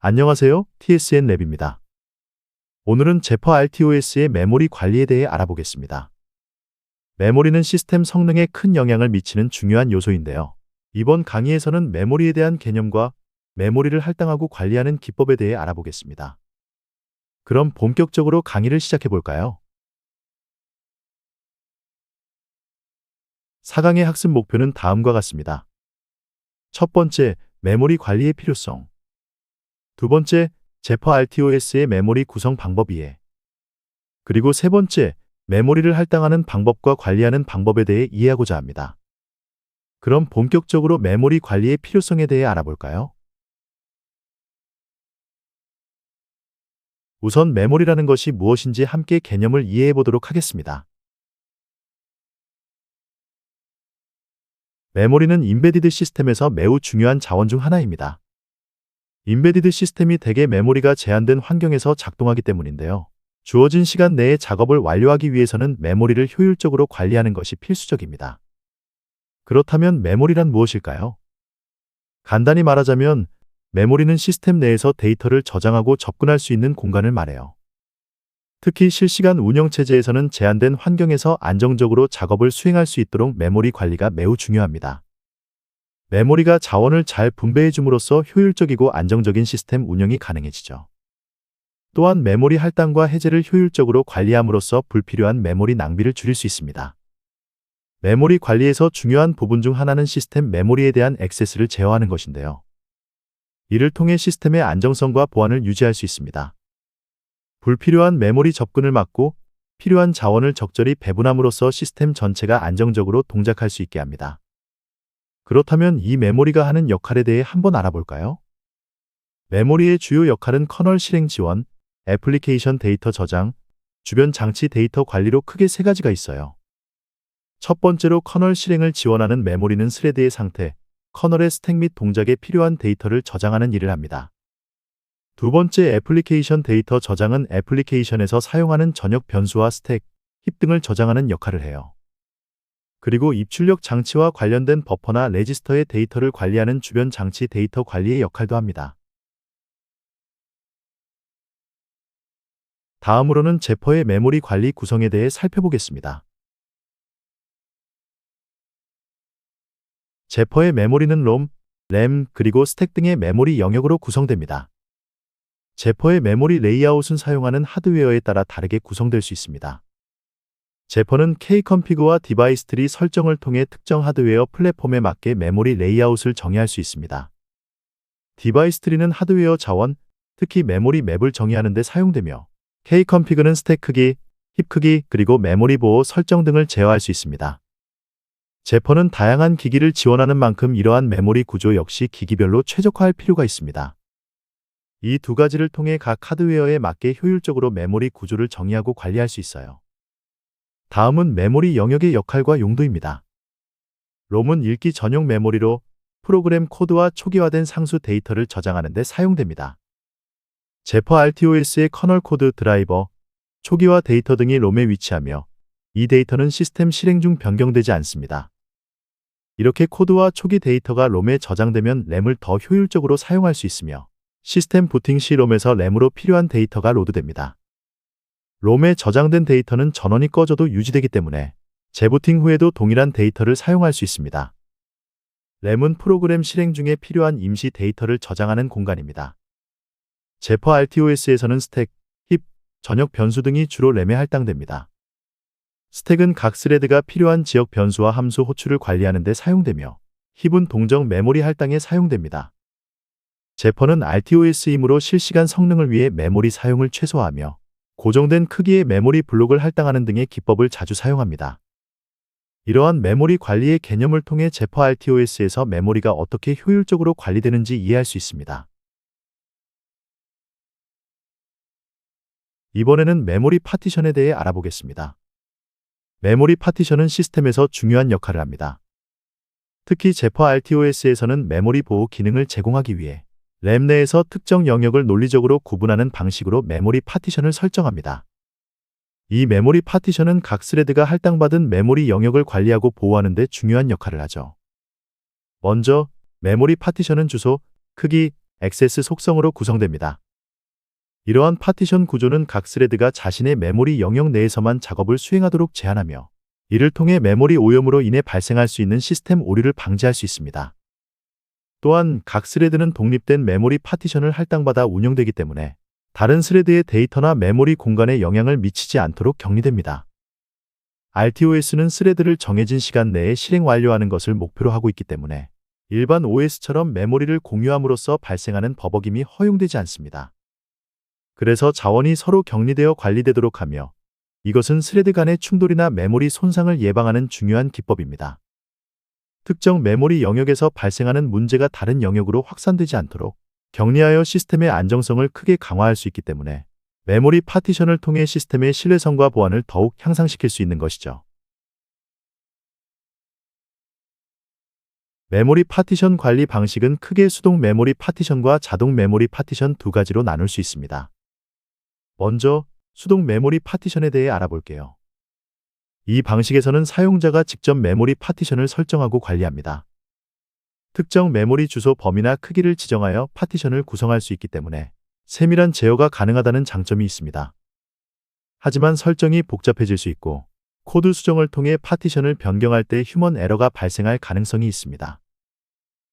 안녕하세요. TSN 랩입니다. 오늘은 제퍼 RTOS의 메모리 관리에 대해 알아보겠습니다. 메모리는 시스템 성능에 큰 영향을 미치는 중요한 요소인데요. 이번 강의에서는 메모리에 대한 개념과 메모리를 할당하고 관리하는 기법에 대해 알아보겠습니다. 그럼 본격적으로 강의를 시작해 볼까요? 4강의 학습 목표는 다음과 같습니다. 첫 번째, 메모리 관리의 필요성. 두 번째, 제퍼 RTOS의 메모리 구성 방법 이해. 그리고 세 번째, 메모리를 할당하는 방법과 관리하는 방법에 대해 이해하고자 합니다. 그럼 본격적으로 메모리 관리의 필요성에 대해 알아볼까요? 우선 메모리라는 것이 무엇인지 함께 개념을 이해해 보도록 하겠습니다. 메모리는 임베디드 시스템에서 매우 중요한 자원 중 하나입니다. 임베디드 시스템이 대개 메모리가 제한된 환경에서 작동하기 때문인데요. 주어진 시간 내에 작업을 완료하기 위해서는 메모리를 효율적으로 관리하는 것이 필수적입니다. 그렇다면 메모리란 무엇일까요? 간단히 말하자면 메모리는 시스템 내에서 데이터를 저장하고 접근할 수 있는 공간을 말해요. 특히 실시간 운영체제에서는 제한된 환경에서 안정적으로 작업을 수행할 수 있도록 메모리 관리가 매우 중요합니다. 메모리가 자원을 잘 분배해 줌으로써 효율적이고 안정적인 시스템 운영이 가능해지죠. 또한 메모리 할당과 해제를 효율적으로 관리함으로써 불필요한 메모리 낭비를 줄일 수 있습니다. 메모리 관리에서 중요한 부분 중 하나는 시스템 메모리에 대한 액세스를 제어하는 것인데요. 이를 통해 시스템의 안정성과 보안을 유지할 수 있습니다. 불필요한 메모리 접근을 막고 필요한 자원을 적절히 배분함으로써 시스템 전체가 안정적으로 동작할 수 있게 합니다. 그렇다면 이 메모리가 하는 역할에 대해 한번 알아볼까요? 메모리의 주요 역할은 커널 실행 지원, 애플리케이션 데이터 저장, 주변 장치 데이터 관리로 크게 세 가지가 있어요. 첫 번째로 커널 실행을 지원하는 메모리는 스레드의 상태, 커널의 스택 및 동작에 필요한 데이터를 저장하는 일을 합니다. 두 번째 애플리케이션 데이터 저장은 애플리케이션에서 사용하는 전역 변수와 스택, 힙 등을 저장하는 역할을 해요. 그리고 입출력 장치와 관련된 버퍼나 레지스터의 데이터를 관리하는 주변 장치 데이터 관리의 역할도 합니다. 다음으로는 제퍼의 메모리 관리 구성에 대해 살펴보겠습니다. 제퍼의 메모리는 롬, 램, 그리고 스택 등의 메모리 영역으로 구성됩니다. 제퍼의 메모리 레이아웃은 사용하는 하드웨어에 따라 다르게 구성될 수 있습니다. 제퍼는 Kconfig와 디바이스 트리 설정을 통해 특정 하드웨어 플랫폼에 맞게 메모리 레이아웃을 정의할 수 있습니다. 디바이스 트리는 하드웨어 자원, 특히 메모리 맵을 정의하는 데 사용되며 Kconfig는 스택 크기, 힙 크기, 그리고 메모리 보호 설정 등을 제어할 수 있습니다. 제퍼는 다양한 기기를 지원하는 만큼 이러한 메모리 구조 역시 기기별로 최적화할 필요가 있습니다. 이 두 가지를 통해 각 하드웨어에 맞게 효율적으로 메모리 구조를 정의하고 관리할 수 있어요. 다음은 메모리 영역의 역할과 용도입니다. 롬은 읽기 전용 메모리로 프로그램 코드와 초기화된 상수 데이터를 저장하는 데 사용됩니다. 제퍼 RTOS의 커널 코드 드라이버, 초기화 데이터 등이 롬에 위치하며 이 데이터는 시스템 실행 중 변경되지 않습니다. 이렇게 코드와 초기 데이터가 롬에 저장되면 램을 더 효율적으로 사용할 수 있으며 시스템 부팅 시 롬에서 램으로 필요한 데이터가 로드됩니다. 롬에 저장된 데이터는 전원이 꺼져도 유지되기 때문에 재부팅 후에도 동일한 데이터를 사용할 수 있습니다. 램은 프로그램 실행 중에 필요한 임시 데이터를 저장하는 공간입니다. 제퍼 RTOS에서는 스택, 힙, 전역 변수 등이 주로 램에 할당됩니다. 스택은 각 스레드가 필요한 지역 변수와 함수 호출을 관리하는 데 사용되며 힙은 동적 메모리 할당에 사용됩니다. 제퍼는 RTOS이므로 실시간 성능을 위해 메모리 사용을 최소화하며 고정된 크기의 메모리 블록을 할당하는 등의 기법을 자주 사용합니다. 이러한 메모리 관리의 개념을 통해 제퍼 RTOS에서 메모리가 어떻게 효율적으로 관리되는지 이해할 수 있습니다. 이번에는 메모리 파티션에 대해 알아보겠습니다. 메모리 파티션은 시스템에서 중요한 역할을 합니다. 특히 제퍼 RTOS에서는 메모리 보호 기능을 제공하기 위해 램 내에서 특정 영역을 논리적으로 구분하는 방식으로 메모리 파티션을 설정합니다. 이 메모리 파티션은 각 스레드가 할당받은 메모리 영역을 관리하고 보호하는 데 중요한 역할을 하죠. 먼저 메모리 파티션은 주소, 크기, 액세스 속성으로 구성됩니다. 이러한 파티션 구조는 각 스레드가 자신의 메모리 영역 내에서만 작업을 수행하도록 제한하며 이를 통해 메모리 오염으로 인해 발생할 수 있는 시스템 오류를 방지할 수 있습니다. 또한 각 스레드는 독립된 메모리 파티션을 할당받아 운영되기 때문에 다른 스레드의 데이터나 메모리 공간에 영향을 미치지 않도록 격리됩니다. RTOS는 스레드를 정해진 시간 내에 실행 완료하는 것을 목표로 하고 있기 때문에 일반 OS처럼 메모리를 공유함으로써 발생하는 버벅임이 허용되지 않습니다. 그래서 자원이 서로 격리되어 관리되도록 하며 이것은 스레드 간의 충돌이나 메모리 손상을 예방하는 중요한 기법입니다. 특정 메모리 영역에서 발생하는 문제가 다른 영역으로 확산되지 않도록 격리하여 시스템의 안정성을 크게 강화할 수 있기 때문에 메모리 파티션을 통해 시스템의 신뢰성과 보안을 더욱 향상시킬 수 있는 것이죠. 메모리 파티션 관리 방식은 크게 수동 메모리 파티션과 자동 메모리 파티션 두 가지로 나눌 수 있습니다. 먼저 수동 메모리 파티션에 대해 알아볼게요. 이 방식에서는 사용자가 직접 메모리 파티션을 설정하고 관리합니다. 특정 메모리 주소 범위나 크기를 지정하여 파티션을 구성할 수 있기 때문에 세밀한 제어가 가능하다는 장점이 있습니다. 하지만 설정이 복잡해질 수 있고 코드 수정을 통해 파티션을 변경할 때 휴먼 에러가 발생할 가능성이 있습니다.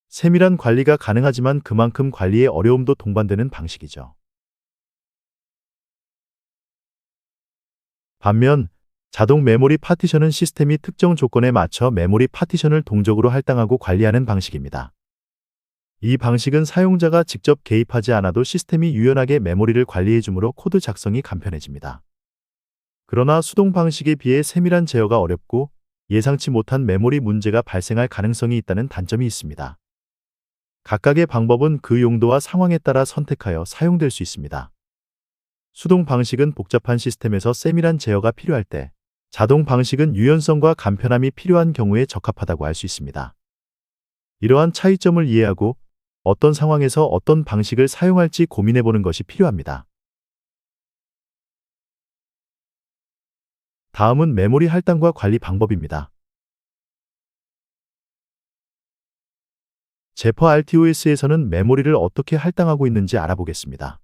세밀한 관리가 가능하지만 그만큼 관리에 어려움도 동반되는 방식이죠. 반면 자동 메모리 파티션은 시스템이 특정 조건에 맞춰 메모리 파티션을 동적으로 할당하고 관리하는 방식입니다. 이 방식은 사용자가 직접 개입하지 않아도 시스템이 유연하게 메모리를 관리해 주므로 코드 작성이 간편해집니다. 그러나 수동 방식에 비해 세밀한 제어가 어렵고 예상치 못한 메모리 문제가 발생할 가능성이 있다는 단점이 있습니다. 각각의 방법은 그 용도와 상황에 따라 선택하여 사용될 수 있습니다. 수동 방식은 복잡한 시스템에서 세밀한 제어가 필요할 때, 자동 방식은 유연성과 간편함이 필요한 경우에 적합하다고 할 수 있습니다. 이러한 차이점을 이해하고 어떤 상황에서 어떤 방식을 사용할지 고민해보는 것이 필요합니다. 다음은 메모리 할당과 관리 방법입니다. 제퍼 RTOS에서는 메모리를 어떻게 할당하고 있는지 알아보겠습니다.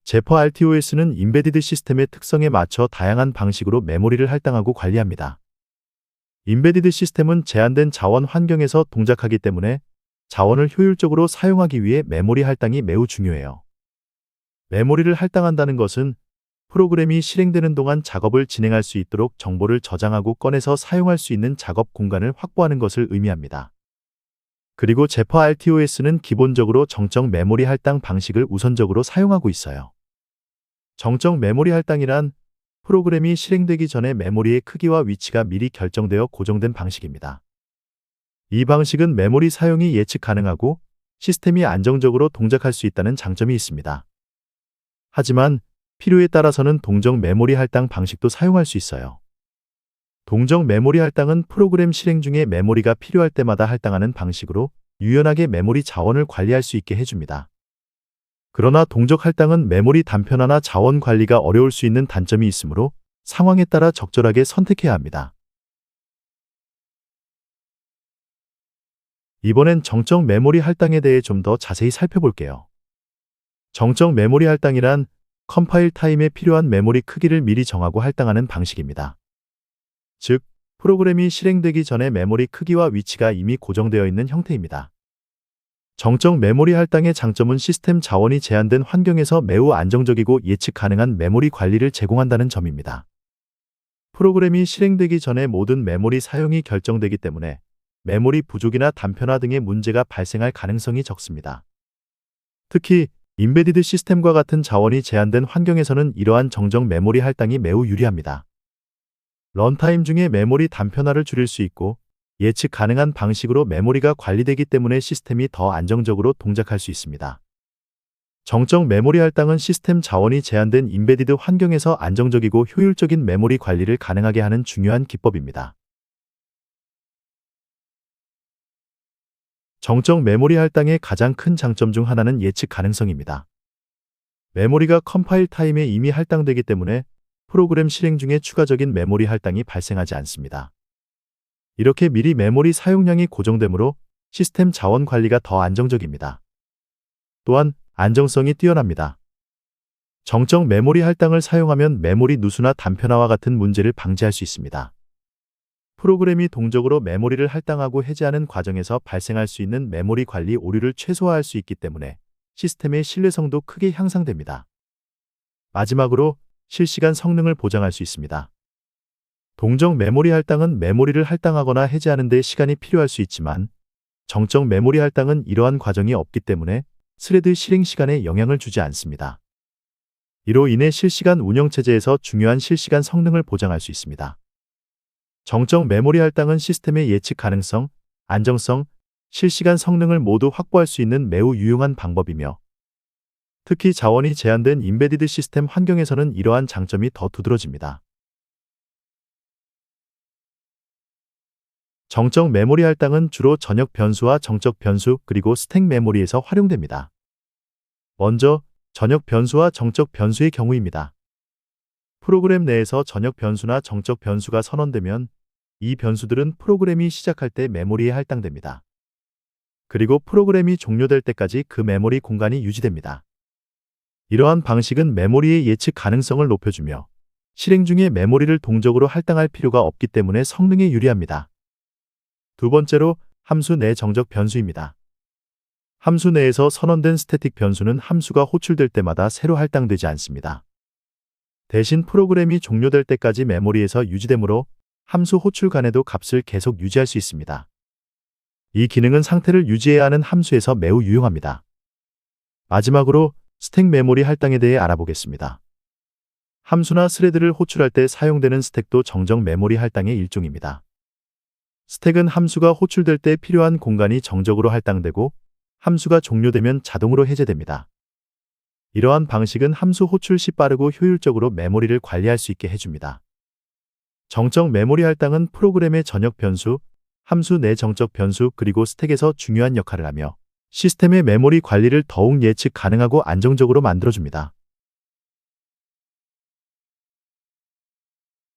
제퍼 RTOS는 임베디드 시스템의 특성에 맞춰 다양한 방식으로 메모리를 할당하고 관리합니다. 임베디드 시스템은 제한된 자원 환경에서 동작하기 때문에 자원을 효율적으로 사용하기 위해 메모리 할당이 매우 중요해요. 메모리를 할당한다는 것은 프로그램이 실행되는 동안 작업을 진행할 수 있도록 정보를 저장하고 꺼내서 사용할 수 있는 작업 공간을 확보하는 것을 의미합니다. 그리고 제퍼 RTOS는 기본적으로 정적 메모리 할당 방식을 우선적으로 사용하고 있어요. 정적 메모리 할당이란 프로그램이 실행되기 전에 메모리의 크기와 위치가 미리 결정되어 고정된 방식입니다. 이 방식은 메모리 사용이 예측 가능하고 시스템이 안정적으로 동작할 수 있다는 장점이 있습니다. 하지만 필요에 따라서는 동적 메모리 할당 방식도 사용할 수 있어요. 동적 메모리 할당은 프로그램 실행 중에 메모리가 필요할 때마다 할당하는 방식으로 유연하게 메모리 자원을 관리할 수 있게 해줍니다. 그러나 동적 할당은 메모리 단편화나 자원 관리가 어려울 수 있는 단점이 있으므로 상황에 따라 적절하게 선택해야 합니다. 이번엔 정적 메모리 할당에 대해 좀 더 자세히 살펴볼게요. 정적 메모리 할당이란 컴파일 타임에 필요한 메모리 크기를 미리 정하고 할당하는 방식입니다. 즉, 프로그램이 실행되기 전에 메모리 크기와 위치가 이미 고정되어 있는 형태입니다. 정적 메모리 할당의 장점은 시스템 자원이 제한된 환경에서 매우 안정적이고 예측 가능한 메모리 관리를 제공한다는 점입니다. 프로그램이 실행되기 전에 모든 메모리 사용이 결정되기 때문에 메모리 부족이나 단편화 등의 문제가 발생할 가능성이 적습니다. 특히 임베디드 시스템과 같은 자원이 제한된 환경에서는 이러한 정적 메모리 할당이 매우 유리합니다. 런타임 중에 메모리 단편화를 줄일 수 있고 예측 가능한 방식으로 메모리가 관리되기 때문에 시스템이 더 안정적으로 동작할 수 있습니다. 정적 메모리 할당은 시스템 자원이 제한된 임베디드 환경에서 안정적이고 효율적인 메모리 관리를 가능하게 하는 중요한 기법입니다. 정적 메모리 할당의 가장 큰 장점 중 하나는 예측 가능성입니다. 메모리가 컴파일 타임에 이미 할당되기 때문에 프로그램 실행 중에 추가적인 메모리 할당이 발생하지 않습니다. 이렇게 미리 메모리 사용량이 고정되므로 시스템 자원 관리가 더 안정적입니다. 또한 안정성이 뛰어납니다. 정적 메모리 할당을 사용하면 메모리 누수나 단편화와 같은 문제를 방지할 수 있습니다. 프로그램이 동적으로 메모리를 할당하고 해제하는 과정에서 발생할 수 있는 메모리 관리 오류를 최소화할 수 있기 때문에 시스템의 신뢰성도 크게 향상됩니다. 마지막으로 실시간 성능을 보장할 수 있습니다. 동적 메모리 할당은 메모리를 할당하거나 해제하는 데 시간이 필요할 수 있지만 정적 메모리 할당은 이러한 과정이 없기 때문에 스레드 실행 시간에 영향을 주지 않습니다. 이로 인해 실시간 운영체제에서 중요한 실시간 성능을 보장할 수 있습니다. 정적 메모리 할당은 시스템의 예측 가능성, 안정성, 실시간 성능을 모두 확보할 수 있는 매우 유용한 방법이며 특히 자원이 제한된 임베디드 시스템 환경에서는 이러한 장점이 더 두드러집니다. 정적 메모리 할당은 주로 전역 변수와 정적 변수 그리고 스택 메모리에서 활용됩니다. 먼저 전역 변수와 정적 변수의 경우입니다. 프로그램 내에서 전역 변수나 정적 변수가 선언되면 이 변수들은 프로그램이 시작할 때 메모리에 할당됩니다. 그리고 프로그램이 종료될 때까지 그 메모리 공간이 유지됩니다. 이러한 방식은 메모리의 예측 가능성을 높여주며 실행 중에 메모리를 동적으로 할당할 필요가 없기 때문에 성능에 유리합니다. 두 번째로 함수 내 정적 변수입니다. 함수 내에서 선언된 스태틱 변수는 함수가 호출될 때마다 새로 할당되지 않습니다. 대신 프로그램이 종료될 때까지 메모리에서 유지되므로 함수 호출 간에도 값을 계속 유지할 수 있습니다. 이 기능은 상태를 유지해야 하는 함수에서 매우 유용합니다. 마지막으로 스택 메모리 할당에 대해 알아보겠습니다. 함수나 스레드를 호출할 때 사용되는 스택도 정적 메모리 할당의 일종입니다. 스택은 함수가 호출될 때 필요한 공간이 정적으로 할당되고 함수가 종료되면 자동으로 해제됩니다. 이러한 방식은 함수 호출 시 빠르고 효율적으로 메모리를 관리할 수 있게 해줍니다. 정적 메모리 할당은 프로그램의 전역 변수, 함수 내 정적 변수 그리고 스택에서 중요한 역할을 하며 시스템의 메모리 관리를 더욱 예측 가능하고 안정적으로 만들어줍니다.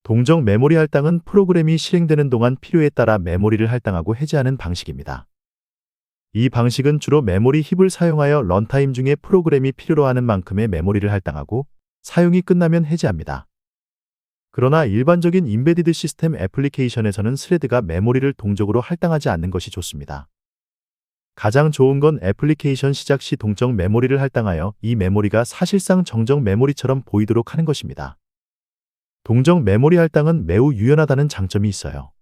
동적 메모리 할당은 프로그램이 실행되는 동안 필요에 따라 메모리를 할당하고 해제하는 방식입니다. 이 방식은 주로 메모리 힙을 사용하여 런타임 중에 프로그램이 필요로 하는 만큼의 메모리를 할당하고 사용이 끝나면 해제합니다. 그러나 일반적인 임베디드 시스템 애플리케이션에서는 스레드가 메모리를 동적으로 할당하지 않는 것이 좋습니다. 가장 좋은 건 애플리케이션 시작 시 동적 메모리를 할당하여 이 메모리가 사실상 정적 메모리처럼 보이도록 하는 것입니다. 동적 메모리 할당은 매우 유연하다는 장점이 있어요.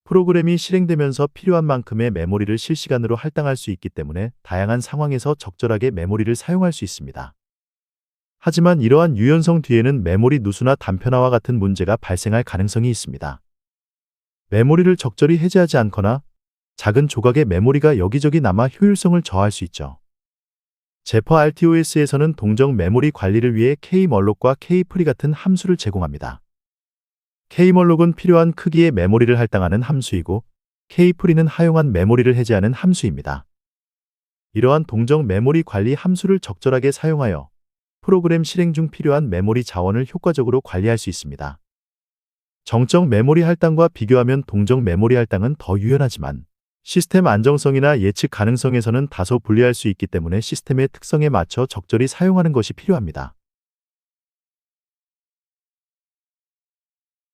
프로그램이 실행되면서 필요한 만큼의 메모리를 실시간으로 할당할 수 있기 때문에 다양한 상황에서 적절하게 메모리를 사용할 수 있습니다. 하지만 이러한 유연성 뒤에는 메모리 누수나 단편화와 같은 문제가 발생할 가능성이 있습니다. 메모리를 적절히 해제하지 않거나 작은 조각의 메모리가 여기저기 남아 효율성을 저하할 수 있죠. 제퍼 RTOS에서는 동적 메모리 관리를 위해 K멀록과 K프리 같은 함수를 제공합니다. K멀록은 필요한 크기의 메모리를 할당하는 함수이고 K프리는 하용한 메모리를 해제하는 함수입니다. 이러한 동적 메모리 관리 함수를 적절하게 사용하여 프로그램 실행 중 필요한 메모리 자원을 효과적으로 관리할 수 있습니다. 정적 메모리 할당과 비교하면 동적 메모리 할당은 더 유연하지만 시스템 안정성이나 예측 가능성에서는 다소 불리할 수 있기 때문에 시스템의 특성에 맞춰 적절히 사용하는 것이 필요합니다.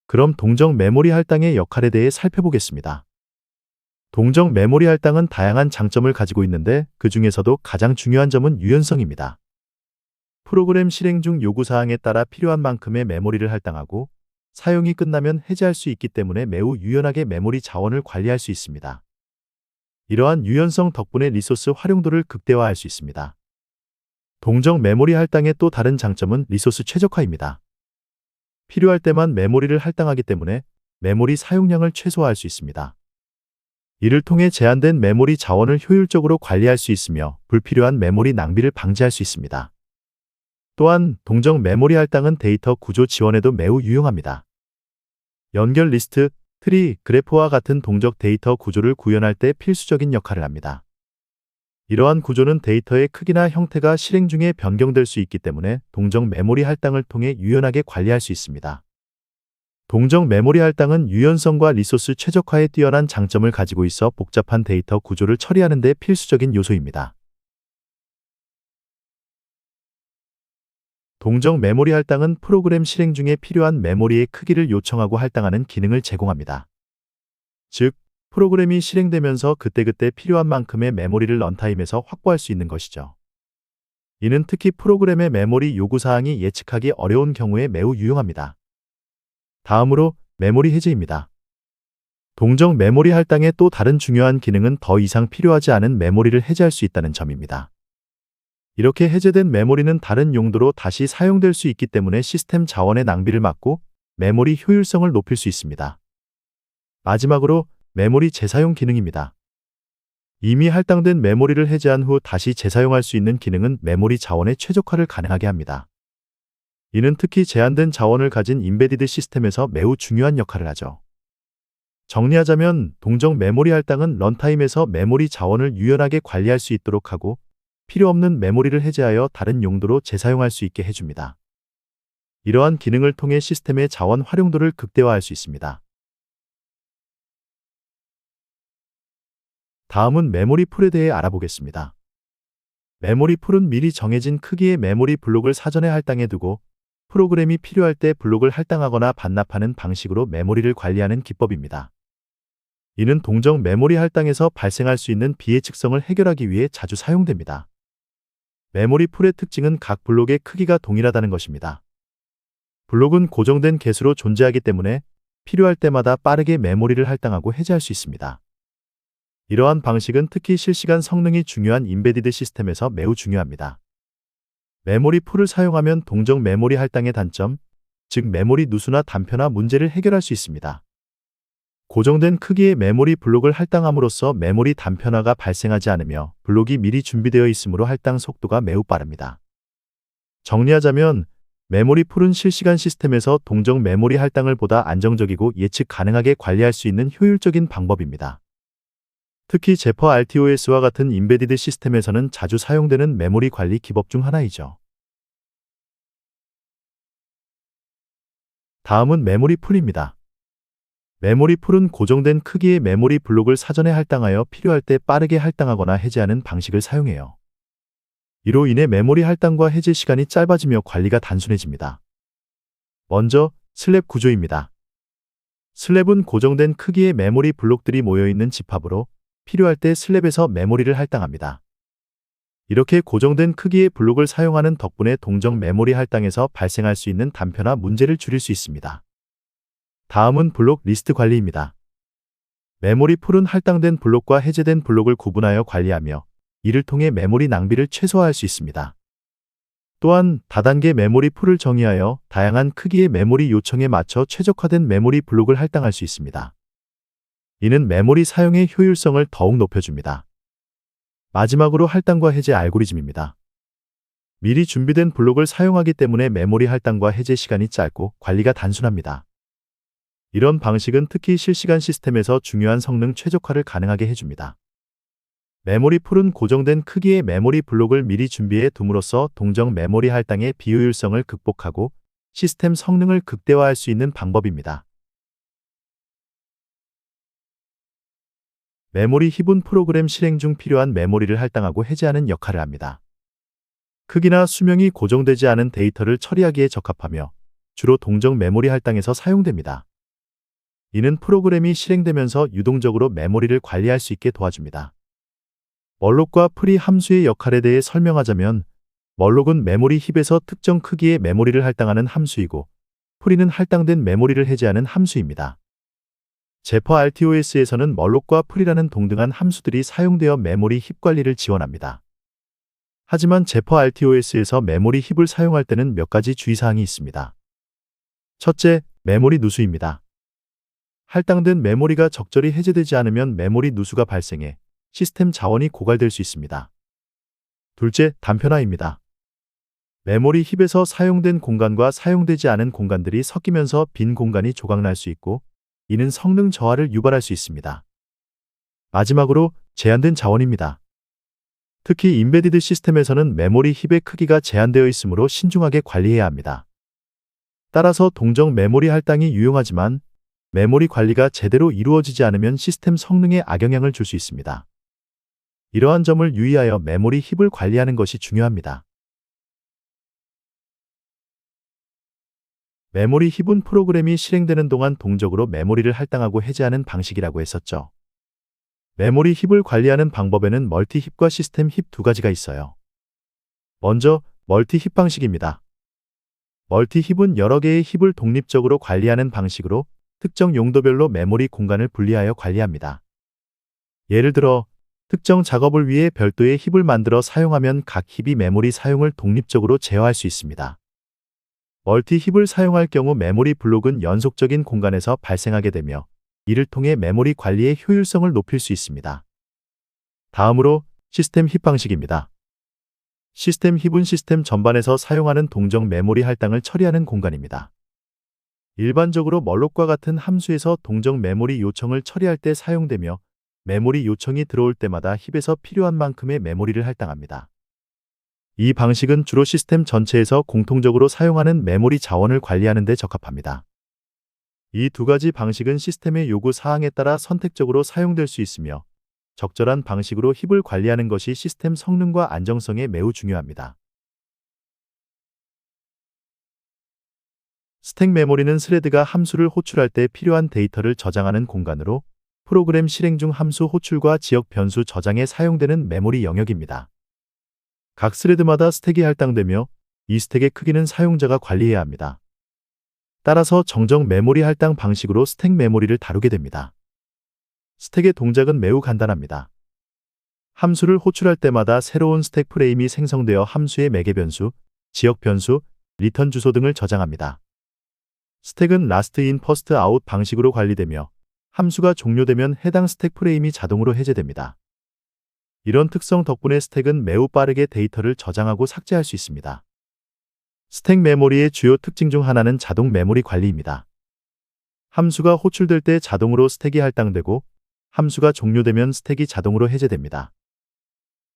그럼 동적 메모리 할당의 역할에 대해 살펴보겠습니다. 동적 메모리 할당은 다양한 장점을 가지고 있는데 그 중에서도 가장 중요한 점은 유연성입니다. 프로그램 실행 중 요구사항에 따라 필요한 만큼의 메모리를 할당하고 사용이 끝나면 해제할 수 있기 때문에 매우 유연하게 메모리 자원을 관리할 수 있습니다. 이러한 유연성 덕분에 리소스 활용도를 극대화할 수 있습니다. 동적 메모리 할당의 또 다른 장점은 리소스 최적화입니다. 필요할 때만 메모리를 할당하기 때문에 메모리 사용량을 최소화할 수 있습니다. 이를 통해 제한된 메모리 자원을 효율적으로 관리할 수 있으며 불필요한 메모리 낭비를 방지할 수 있습니다. 또한 동적 메모리 할당은 데이터 구조 지원에도 매우 유용합니다. 연결 리스트, 트리, 그래프와 같은 동적 데이터 구조를 구현할 때 필수적인 역할을 합니다. 이러한 구조는 데이터의 크기나 형태가 실행 중에 변경될 수 있기 때문에 동적 메모리 할당을 통해 유연하게 관리할 수 있습니다. 동적 메모리 할당은 유연성과 리소스 최적화에 뛰어난 장점을 가지고 있어 복잡한 데이터 구조를 처리하는 데 필수적인 요소입니다. 동적 메모리 할당은 프로그램 실행 중에 필요한 메모리의 크기를 요청하고 할당하는 기능을 제공합니다. 즉, 프로그램이 실행되면서 그때그때 필요한 만큼의 메모리를 런타임에서 확보할 수 있는 것이죠. 이는 특히 프로그램의 메모리 요구사항이 예측하기 어려운 경우에 매우 유용합니다. 다음으로 메모리 해제입니다. 동적 메모리 할당의 또 다른 중요한 기능은 더 이상 필요하지 않은 메모리를 해제할 수 있다는 점입니다. 이렇게 해제된 메모리는 다른 용도로 다시 사용될 수 있기 때문에 시스템 자원의 낭비를 막고 메모리 효율성을 높일 수 있습니다. 마지막으로 메모리 재사용 기능입니다. 이미 할당된 메모리를 해제한 후 다시 재사용할 수 있는 기능은 메모리 자원의 최적화를 가능하게 합니다. 이는 특히 제한된 자원을 가진 임베디드 시스템에서 매우 중요한 역할을 하죠. 정리하자면 동적 메모리 할당은 런타임에서 메모리 자원을 유연하게 관리할 수 있도록 하고 필요 없는 메모리를 해제하여 다른 용도로 재사용할 수 있게 해줍니다. 이러한 기능을 통해 시스템의 자원 활용도를 극대화할 수 있습니다. 다음은 메모리 풀에 대해 알아보겠습니다. 메모리 풀은 미리 정해진 크기의 메모리 블록을 사전에 할당해 두고 프로그램이 필요할 때 블록을 할당하거나 반납하는 방식으로 메모리를 관리하는 기법입니다. 이는 동적 메모리 할당에서 발생할 수 있는 비예측성을 해결하기 위해 자주 사용됩니다. 메모리 풀의 특징은 각 블록의 크기가 동일하다는 것입니다. 블록은 고정된 개수로 존재하기 때문에 필요할 때마다 빠르게 메모리를 할당하고 해제할 수 있습니다. 이러한 방식은 특히 실시간 성능이 중요한 임베디드 시스템에서 매우 중요합니다. 메모리 풀을 사용하면 동적 메모리 할당의 단점, 즉 메모리 누수나 단편화 문제를 해결할 수 있습니다. 고정된 크기의 메모리 블록을 할당함으로써 메모리 단편화가 발생하지 않으며 블록이 미리 준비되어 있으므로 할당 속도가 매우 빠릅니다. 정리하자면 메모리 풀은 실시간 시스템에서 동적 메모리 할당을 보다 안정적이고 예측 가능하게 관리할 수 있는 효율적인 방법입니다. 특히 제퍼 RTOS와 같은 임베디드 시스템에서는 자주 사용되는 메모리 관리 기법 중 하나이죠. 다음은 메모리 풀입니다. 메모리 풀은 고정된 크기의 메모리 블록을 사전에 할당하여 필요할 때 빠르게 할당하거나 해제하는 방식을 사용해요. 이로 인해 메모리 할당과 해제 시간이 짧아지며 관리가 단순해집니다. 먼저 슬랩 구조입니다. 슬랩은 고정된 크기의 메모리 블록들이 모여있는 집합으로 필요할 때 슬랩에서 메모리를 할당합니다. 이렇게 고정된 크기의 블록을 사용하는 덕분에 동적 메모리 할당에서 발생할 수 있는 단편화 문제를 줄일 수 있습니다. 다음은 블록 리스트 관리입니다. 메모리 풀은 할당된 블록과 해제된 블록을 구분하여 관리하며 이를 통해 메모리 낭비를 최소화할 수 있습니다. 또한 다단계 메모리 풀을 정의하여 다양한 크기의 메모리 요청에 맞춰 최적화된 메모리 블록을 할당할 수 있습니다. 이는 메모리 사용의 효율성을 더욱 높여줍니다. 마지막으로 할당과 해제 알고리즘입니다. 미리 준비된 블록을 사용하기 때문에 메모리 할당과 해제 시간이 짧고 관리가 단순합니다. 이런 방식은 특히 실시간 시스템에서 중요한 성능 최적화를 가능하게 해줍니다. 메모리 풀은 고정된 크기의 메모리 블록을 미리 준비해 둠으로써 동적 메모리 할당의 비효율성을 극복하고 시스템 성능을 극대화할 수 있는 방법입니다. 메모리 힙은 프로그램 실행 중 필요한 메모리를 할당하고 해제하는 역할을 합니다. 크기나 수명이 고정되지 않은 데이터를 처리하기에 적합하며 주로 동적 메모리 할당에서 사용됩니다. 이는 프로그램이 실행되면서 유동적으로 메모리를 관리할 수 있게 도와줍니다. 멀록과 프리 함수의 역할에 대해 설명하자면 멀록은 메모리 힙에서 특정 크기의 메모리를 할당하는 함수이고 프리는 할당된 메모리를 해제하는 함수입니다. 제퍼 RTOS에서는 멀록과 프리라는 동등한 함수들이 사용되어 메모리 힙 관리를 지원합니다. 하지만 제퍼 RTOS에서 메모리 힙을 사용할 때는 몇 가지 주의사항이 있습니다. 첫째, 메모리 누수입니다. 할당된 메모리가 적절히 해제되지 않으면 메모리 누수가 발생해 시스템 자원이 고갈될 수 있습니다. 둘째, 단편화입니다. 메모리 힙에서 사용된 공간과 사용되지 않은 공간들이 섞이면서 빈 공간이 조각날 수 있고 이는 성능 저하를 유발할 수 있습니다. 마지막으로 제한된 자원입니다. 특히 임베디드 시스템에서는 메모리 힙의 크기가 제한되어 있으므로 신중하게 관리해야 합니다. 따라서 동적 메모리 할당이 유용하지만 메모리 관리가 제대로 이루어지지 않으면 시스템 성능에 악영향을 줄 수 있습니다. 이러한 점을 유의하여 메모리 힙을 관리하는 것이 중요합니다. 메모리 힙은 프로그램이 실행되는 동안 동적으로 메모리를 할당하고 해제하는 방식이라고 했었죠. 메모리 힙을 관리하는 방법에는 멀티 힙과 시스템 힙 두 가지가 있어요. 먼저 멀티 힙 방식입니다. 멀티 힙은 여러 개의 힙을 독립적으로 관리하는 방식으로 특정 용도별로 메모리 공간을 분리하여 관리합니다. 예를 들어 특정 작업을 위해 별도의 힙을 만들어 사용하면 각 힙이 메모리 사용을 독립적으로 제어할 수 있습니다. 멀티 힙을 사용할 경우 메모리 블록은 연속적인 공간에서 발생하게 되며 이를 통해 메모리 관리의 효율성을 높일 수 있습니다. 다음으로 시스템 힙 방식입니다. 시스템 힙은 시스템 전반에서 사용하는 동적 메모리 할당을 처리하는 공간입니다. 일반적으로 멀록과 같은 함수에서 동적 메모리 요청을 처리할 때 사용되며 메모리 요청이 들어올 때마다 힙에서 필요한 만큼의 메모리를 할당합니다. 이 방식은 주로 시스템 전체에서 공통적으로 사용하는 메모리 자원을 관리하는 데 적합합니다. 이 두 가지 방식은 시스템의 요구 사항에 따라 선택적으로 사용될 수 있으며 적절한 방식으로 힙을 관리하는 것이 시스템 성능과 안정성에 매우 중요합니다. 스택 메모리는 스레드가 함수를 호출할 때 필요한 데이터를 저장하는 공간으로 프로그램 실행 중 함수 호출과 지역 변수 저장에 사용되는 메모리 영역입니다. 각 스레드마다 스택이 할당되며 이 스택의 크기는 사용자가 관리해야 합니다. 따라서 정적 메모리 할당 방식으로 스택 메모리를 다루게 됩니다. 스택의 동작은 매우 간단합니다. 함수를 호출할 때마다 새로운 스택 프레임이 생성되어 함수의 매개 변수, 지역 변수, 리턴 주소 등을 저장합니다. 스택은 라스트 인 퍼스트 아웃 방식으로 관리되며 함수가 종료되면 해당 스택 프레임이 자동으로 해제됩니다. 이런 특성 덕분에 스택은 매우 빠르게 데이터를 저장하고 삭제할 수 있습니다. 스택 메모리의 주요 특징 중 하나는 자동 메모리 관리입니다. 함수가 호출될 때 자동으로 스택이 할당되고 함수가 종료되면 스택이 자동으로 해제됩니다.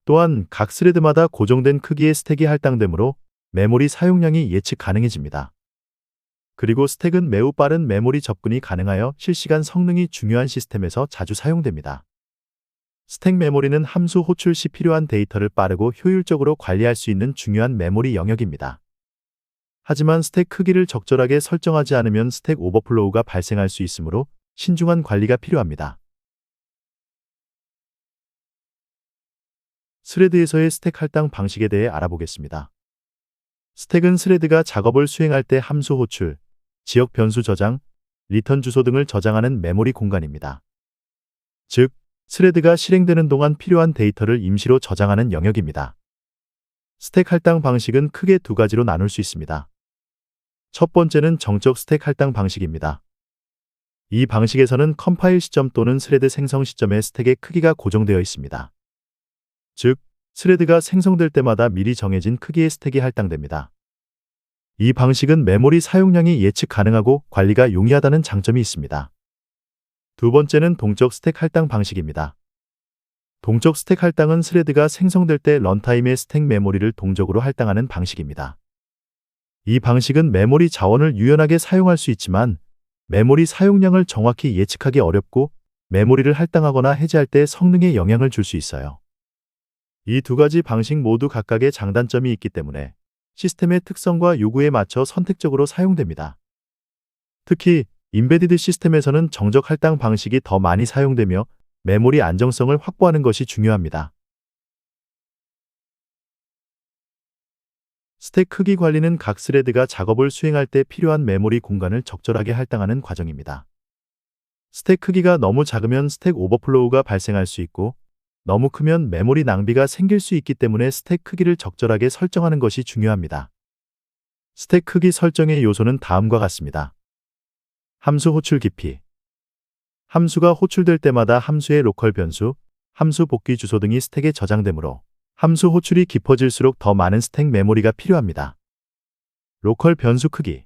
또한 각 스레드마다 고정된 크기의 스택이 할당되므로 메모리 사용량이 예측 가능해집니다. 그리고 스택은 매우 빠른 메모리 접근이 가능하여 실시간 성능이 중요한 시스템에서 자주 사용됩니다. 스택 메모리는 함수 호출 시 필요한 데이터를 빠르고 효율적으로 관리할 수 있는 중요한 메모리 영역입니다. 하지만 스택 크기를 적절하게 설정하지 않으면 스택 오버플로우가 발생할 수 있으므로 신중한 관리가 필요합니다. 스레드에서의 스택 할당 방식에 대해 알아보겠습니다. 스택은 스레드가 작업을 수행할 때 함수 호출, 지역 변수 저장, 리턴 주소 등을 저장하는 메모리 공간입니다. 즉, 스레드가 실행되는 동안 필요한 데이터를 임시로 저장하는 영역입니다. 스택 할당 방식은 크게 두 가지로 나눌 수 있습니다. 첫 번째는 정적 스택 할당 방식입니다. 이 방식에서는 컴파일 시점 또는 스레드 생성 시점에 스택의 크기가 고정되어 있습니다. 즉, 스레드가 생성될 때마다 미리 정해진 크기의 스택이 할당됩니다. 이 방식은 메모리 사용량이 예측 가능하고 관리가 용이하다는 장점이 있습니다. 두 번째는 동적 스택 할당 방식입니다. 동적 스택 할당은 스레드가 생성될 때 런타임의 스택 메모리를 동적으로 할당하는 방식입니다. 이 방식은 메모리 자원을 유연하게 사용할 수 있지만 메모리 사용량을 정확히 예측하기 어렵고 메모리를 할당하거나 해제할 때 성능에 영향을 줄 수 있어요. 이 두 가지 방식 모두 각각의 장단점이 있기 때문에 시스템의 특성과 요구에 맞춰 선택적으로 사용됩니다. 특히 임베디드 시스템에서는 정적 할당 방식이 더 많이 사용되며 메모리 안정성을 확보하는 것이 중요합니다. 스택 크기 관리는 각 스레드가 작업을 수행할 때 필요한 메모리 공간을 적절하게 할당하는 과정입니다. 스택 크기가 너무 작으면 스택 오버플로우가 발생할 수 있고 너무 크면 메모리 낭비가 생길 수 있기 때문에 스택 크기를 적절하게 설정하는 것이 중요합니다. 스택 크기 설정의 요소는 다음과 같습니다. 함수 호출 깊이. 함수가 호출될 때마다 함수의 로컬 변수, 함수 복귀 주소 등이 스택에 저장되므로 함수 호출이 깊어질수록 더 많은 스택 메모리가 필요합니다. 로컬 변수 크기.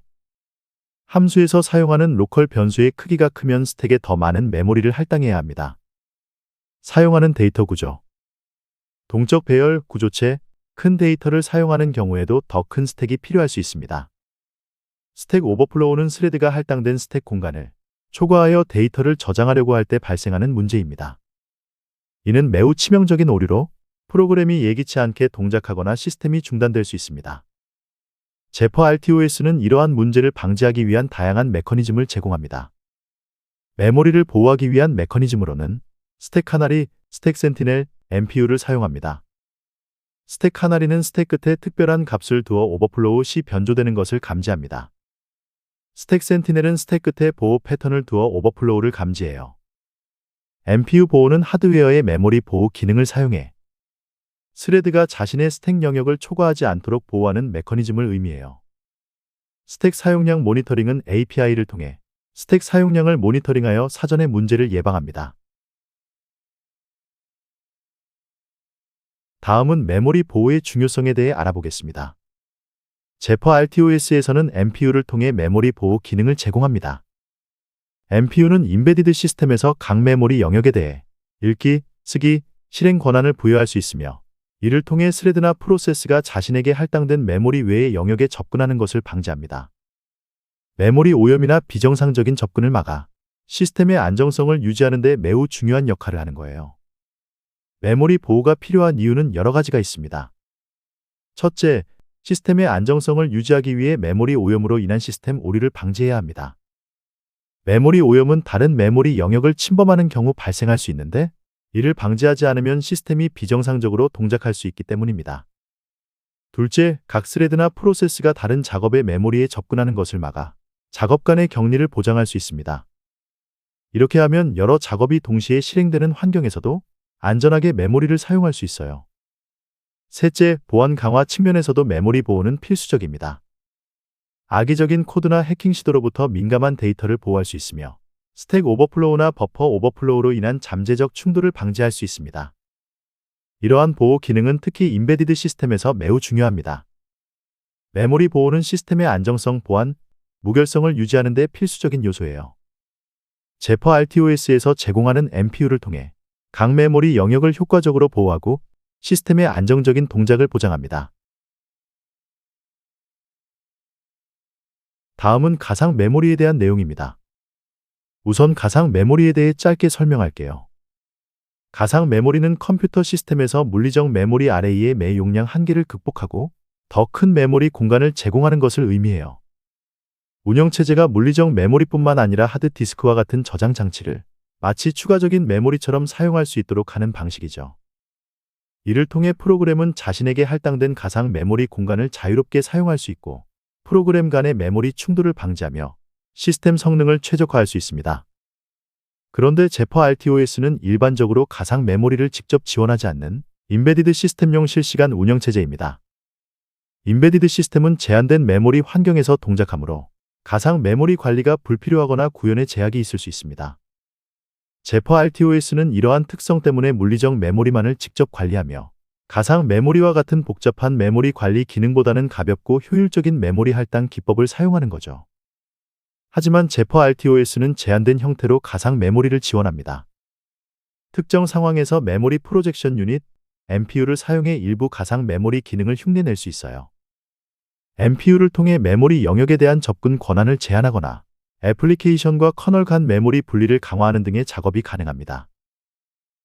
함수에서 사용하는 로컬 변수의 크기가 크면 스택에 더 많은 메모리를 할당해야 합니다. 사용하는 데이터 구조. 동적 배열 구조체, 큰 데이터를 사용하는 경우에도 더 큰 스택이 필요할 수 있습니다. 스택 오버플로우는 스레드가 할당된 스택 공간을 초과하여 데이터를 저장하려고 할 때 발생하는 문제입니다. 이는 매우 치명적인 오류로 프로그램이 예기치 않게 동작하거나 시스템이 중단될 수 있습니다. 제퍼 RTOS는 이러한 문제를 방지하기 위한 다양한 메커니즘을 제공합니다. 메모리를 보호하기 위한 메커니즘으로는 스택 카나리, 스택 센티넬, MPU를 사용합니다. 스택 카나리는 스택 끝에 특별한 값을 두어 오버플로우 시 변조되는 것을 감지합니다. 스택 센티넬은 스택 끝에 보호 패턴을 두어 오버플로우를 감지해요. MPU 보호는 하드웨어의 메모리 보호 기능을 사용해 스레드가 자신의 스택 영역을 초과하지 않도록 보호하는 메커니즘을 의미해요. 스택 사용량 모니터링은 API를 통해 스택 사용량을 모니터링하여 사전의 문제를 예방합니다. 다음은 메모리 보호의 중요성에 대해 알아보겠습니다. 제퍼 RTOS에서는 MPU를 통해 메모리 보호 기능을 제공합니다. MPU는 임베디드 시스템에서 각 메모리 영역에 대해 읽기, 쓰기, 실행 권한을 부여할 수 있으며 이를 통해 스레드나 프로세스가 자신에게 할당된 메모리 외의 영역에 접근하는 것을 방지합니다. 메모리 오염이나 비정상적인 접근을 막아 시스템의 안정성을 유지하는 데 매우 중요한 역할을 하는 거예요. 메모리 보호가 필요한 이유는 여러 가지가 있습니다. 첫째, 시스템의 안정성을 유지하기 위해 메모리 오염으로 인한 시스템 오류를 방지해야 합니다. 메모리 오염은 다른 메모리 영역을 침범하는 경우 발생할 수 있는데 이를 방지하지 않으면 시스템이 비정상적으로 동작할 수 있기 때문입니다. 둘째, 각 스레드나 프로세스가 다른 작업의 메모리에 접근하는 것을 막아 작업 간의 격리를 보장할 수 있습니다. 이렇게 하면 여러 작업이 동시에 실행되는 환경에서도 안전하게 메모리를 사용할 수 있어요. 셋째, 보안 강화 측면에서도 메모리 보호는 필수적입니다. 악의적인 코드나 해킹 시도로부터 민감한 데이터를 보호할 수 있으며 스택 오버플로우나 버퍼 오버플로우로 인한 잠재적 충돌을 방지할 수 있습니다. 이러한 보호 기능은 특히 임베디드 시스템에서 매우 중요합니다. 메모리 보호는 시스템의 안정성, 보안, 무결성을 유지하는 데 필수적인 요소예요. 제퍼 RTOS에서 제공하는 MPU를 통해 각 메모리 영역을 효과적으로 보호하고 시스템의 안정적인 동작을 보장합니다. 다음은 가상 메모리에 대한 내용입니다. 우선 가상 메모리에 대해 짧게 설명할게요. 가상 메모리는 컴퓨터 시스템에서 물리적 메모리 아레이의 매 용량 한계를 극복하고 더 큰 메모리 공간을 제공하는 것을 의미해요. 운영체제가 물리적 메모리뿐만 아니라 하드디스크와 같은 저장 장치를 마치 추가적인 메모리처럼 사용할 수 있도록 하는 방식이죠. 이를 통해 프로그램은 자신에게 할당된 가상 메모리 공간을 자유롭게 사용할 수 있고 프로그램 간의 메모리 충돌을 방지하며 시스템 성능을 최적화할 수 있습니다. 그런데 제퍼 RTOS는 일반적으로 가상 메모리를 직접 지원하지 않는 임베디드 시스템용 실시간 운영체제입니다. 임베디드 시스템은 제한된 메모리 환경에서 동작하므로 가상 메모리 관리가 불필요하거나 구현에 제약이 있을 수 있습니다. 제퍼 RTOS는 이러한 특성 때문에 물리적 메모리만을 직접 관리하며 가상 메모리와 같은 복잡한 메모리 관리 기능보다는 가볍고 효율적인 메모리 할당 기법을 사용하는 거죠. 하지만 제퍼 RTOS는 제한된 형태로 가상 메모리를 지원합니다. 특정 상황에서 메모리 프로젝션 유닛, MPU를 사용해 일부 가상 메모리 기능을 흉내낼 수 있어요. MPU를 통해 메모리 영역에 대한 접근 권한을 제한하거나 애플리케이션과 커널 간 메모리 분리를 강화하는 등의 작업이 가능합니다.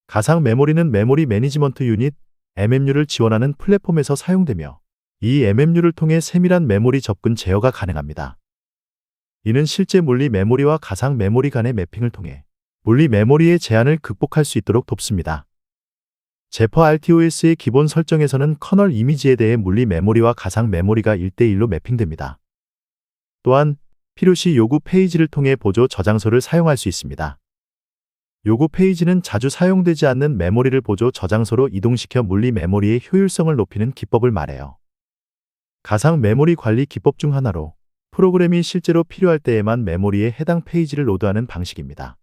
가상 메모리는 메모리 매니지먼트 유닛, MMU를 지원하는 플랫폼에서 사용되며 이 MMU를 통해 세밀한 메모리 접근 제어가 가능합니다. 이는 실제 물리 메모리와 가상 메모리 간의 매핑을 통해 물리 메모리의 제한을 극복할 수 있도록 돕습니다. 제퍼 RTOS의 기본 설정에서는 커널 이미지에 대해 물리 메모리와 가상 메모리가 1대1로 매핑됩니다. 또한 필요시 요구 페이지를 통해 보조 저장소를 사용할 수 있습니다. 요구 페이지는 자주 사용되지 않는 메모리를 보조 저장소로 이동시켜 물리 메모리의 효율성을 높이는 기법을 말해요. 가상 메모리 관리 기법 중 하나로 프로그램이 실제로 필요할 때에만 메모리에 해당 페이지를 로드하는 방식입니다.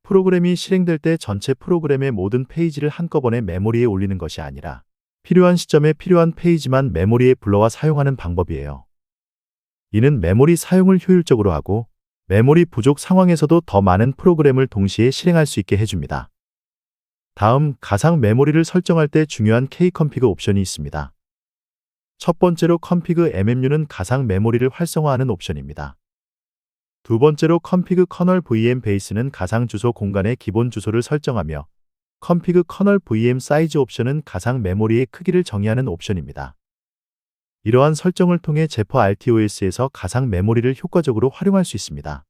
프로그램이 실행될 때 전체 프로그램의 모든 페이지를 한꺼번에 메모리에 올리는 것이 아니라 필요한 시점에 필요한 페이지만 메모리에 불러와 사용하는 방법이에요. 이는 메모리 사용을 효율적으로 하고 메모리 부족 상황에서도 더 많은 프로그램을 동시에 실행할 수 있게 해줍니다. 다음, 가상 메모리를 설정할 때 중요한 Kconfig 옵션이 있습니다. 첫 번째로 config MMU는 가상 메모리를 활성화하는 옵션입니다. 두 번째로 config kernel VM base는 가상 주소 공간의 기본 주소를 설정하며 config kernel VM size 옵션은 가상 메모리의 크기를 정의하는 옵션입니다. 이러한 설정을 통해 제퍼 RTOS에서 가상 메모리를 효과적으로 활용할 수 있습니다.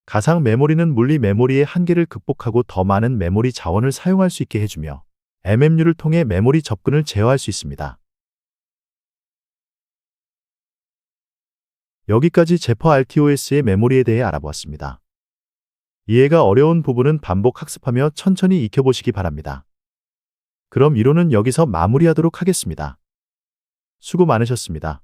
가상 메모리는 물리 메모리의 한계를 극복하고 더 많은 메모리 자원을 사용할 수 있게 해주며 MMU를 통해 메모리 접근을 제어할 수 있습니다. 여기까지 제퍼 RTOS의 메모리에 대해 알아보았습니다. 이해가 어려운 부분은 반복 학습하며 천천히 익혀보시기 바랍니다. 그럼 이론은 여기서 마무리하도록 하겠습니다. 수고 많으셨습니다.